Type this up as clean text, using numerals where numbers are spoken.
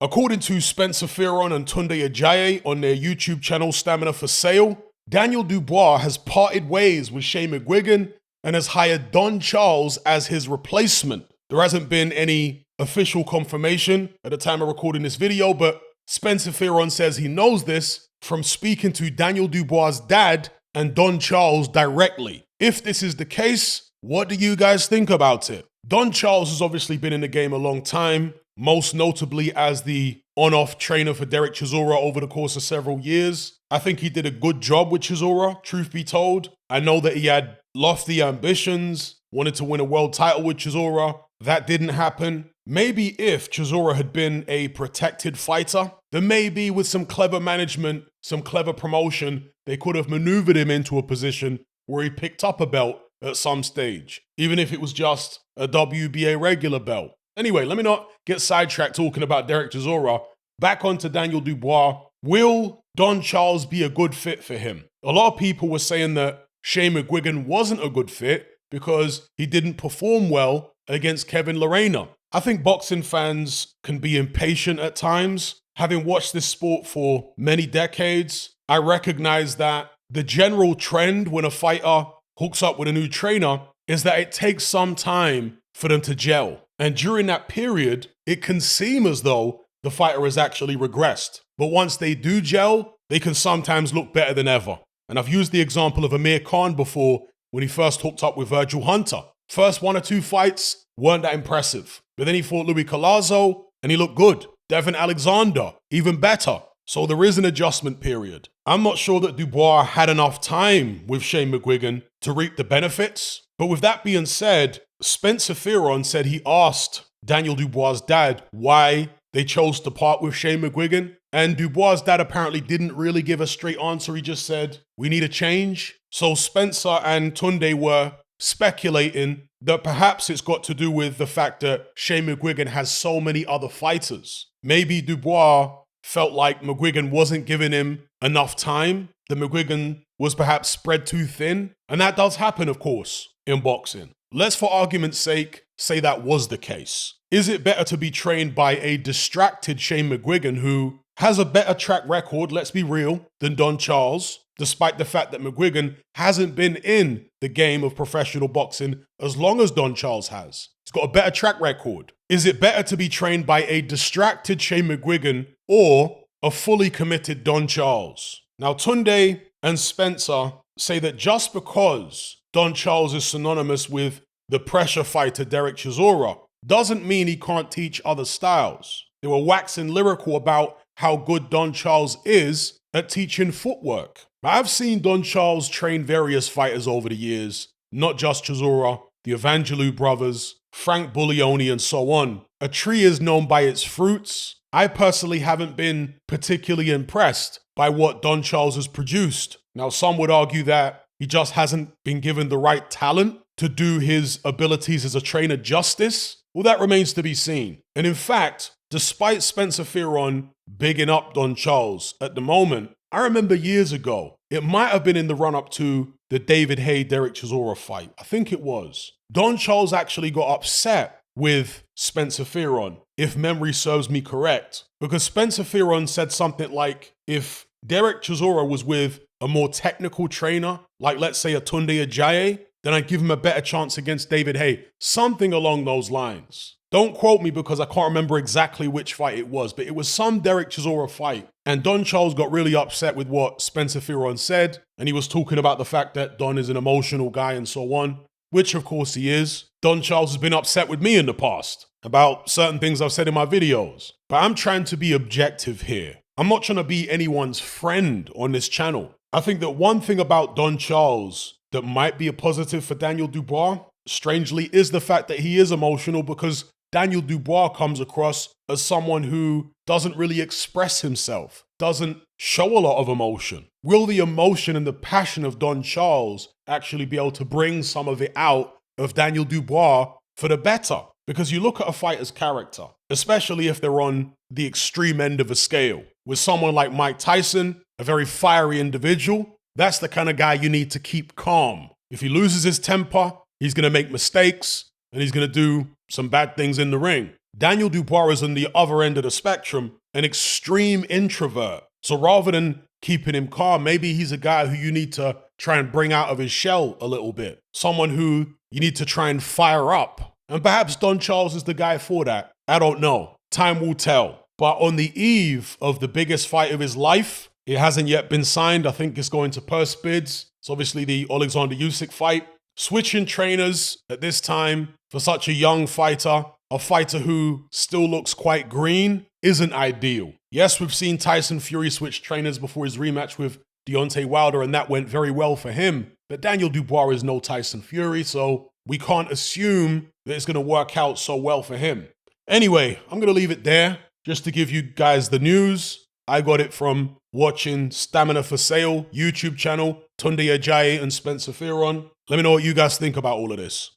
According to Spencer Fearon and Tunde Ajayi on their YouTube channel Stamina for Sale, Daniel Dubois has parted ways with Shane McGuigan and has hired Don Charles as his replacement. There hasn't been any official confirmation at the time of recording this video, but Spencer Fearon says he knows this from speaking to Daniel Dubois' dad and Don Charles directly. If this is the case, what do you guys think about it? Don Charles has obviously been in the game a long time, most notably as the on-off trainer for Derek Chisora over the course of several years. I think he did a good job with Chisora, truth be told. I know that he had lofty ambitions, wanted to win a world title with Chisora. That didn't happen. Maybe if Chisora had been a protected fighter, then maybe with some clever management, some clever promotion, they could have maneuvered him into a position where he picked up a belt at some stage, even if it was just a WBA regular belt. Anyway, let me not get sidetracked talking about Derek Chisora. Back onto Daniel Dubois. Will Don Charles be a good fit for him? A lot of people were saying that Shane McGuigan wasn't a good fit because he didn't perform well against Kevin Lerena. I think boxing fans can be impatient at times. Having watched this sport for many decades, I recognize that the general trend when a fighter hooks up with a new trainer is that it takes some time for them to gel. And during that period, it can seem as though the fighter has actually regressed. But once they do gel, they can sometimes look better than ever. And I've used the example of Amir Khan before when he first hooked up with Virgil Hunter. First 1 or 2 fights weren't that impressive. But then he fought Louis Collazo and he looked good. Devin Alexander, even better. So there is an adjustment period. I'm not sure that Dubois had enough time with Shane McGuigan to reap the benefits. But with that being said, Spencer Fearon said he asked Daniel Dubois' dad why they chose to part with Shane McGuigan. And Dubois' dad apparently didn't really give a straight answer. He just said, we need a change. So Spencer and Tunde were speculating that perhaps it's got to do with the fact that Shane McGuigan has so many other fighters. Maybe Dubois felt like McGuigan wasn't giving him enough time, that McGuigan was perhaps spread too thin. And that does happen, of course, in boxing. Let's, for argument's sake, say that was the case. Is it better to be trained by a distracted Shane McGuigan who has a better track record, let's be real, than Don Charles, despite the fact that McGuigan hasn't been in the game of professional boxing as long as Don Charles has? He's got a better track record. Is it better to be trained by a distracted Shane McGuigan or a fully committed Don Charles? Now, Tunde and Spencer say that just because Don Charles is synonymous with the pressure fighter Derek Chisora doesn't mean he can't teach other styles. They were waxing lyrical about how good Don Charles is at teaching footwork. I've seen Don Charles train various fighters over the years, not just Chisora, the Evangelou brothers, Frank Buglioni, and so on. A tree is known by its fruits. I personally haven't been particularly impressed by what Don Charles has produced. Now, some would argue that he just hasn't been given the right talent to do his abilities as a trainer justice. Well, that remains to be seen. And in fact, despite Spencer Fearon bigging up Don Charles at the moment, I remember years ago, it might have been in the run-up to the David Haye-Derek Chisora fight. I think it was. Don Charles actually got upset with Spencer Fearon, if memory serves me correct, because Spencer Fearon said something like, if Derek Chisora was with a more technical trainer, like let's say a Tunde Ajayi, then I'd give him a better chance against David Haye. Something along those lines. Don't quote me because I can't remember exactly which fight it was, but it was some Derek Chisora fight. And Don Charles got really upset with what Spencer Fearon said. And he was talking about the fact that Don is an emotional guy and so on, which of course he is. Don Charles has been upset with me in the past about certain things I've said in my videos. But I'm trying to be objective here. I'm not trying to be anyone's friend on this channel. I think that one thing about Don Charles that might be a positive for Daniel Dubois, strangely, is the fact that he is emotional, because Daniel Dubois comes across as someone who doesn't really express himself, doesn't show a lot of emotion. Will the emotion and the passion of Don Charles actually be able to bring some of it out of Daniel Dubois for the better? Because you look at a fighter's character, especially if they're on the extreme end of a scale. With someone like Mike Tyson, a very fiery individual, that's the kind of guy you need to keep calm. If he loses his temper, he's going to make mistakes and he's going to do some bad things in the ring. Daniel Dubois is on the other end of the spectrum, an extreme introvert. So rather than keeping him calm, maybe he's a guy who you need to try and bring out of his shell a little bit. Someone who you need to try and fire up. And perhaps Don Charles is the guy for that. I don't know. Time will tell. But on the eve of the biggest fight of his life, it hasn't yet been signed. I think it's going to purse bids. It's obviously the Alexander Usyk fight. Switching trainers at this time for such a young fighter, a fighter who still looks quite green, isn't ideal. Yes, we've seen Tyson Fury switch trainers before his rematch with Deontay Wilder, and that went very well for him. But Daniel Dubois is no Tyson Fury, so we can't assume that it's going to work out so well for him. Anyway, I'm going to leave it there just to give you guys the news. I got it from watching Stamina for Sale YouTube channel, Tunde Ajayi and Spencer Fearon. Let me know what you guys think about all of this.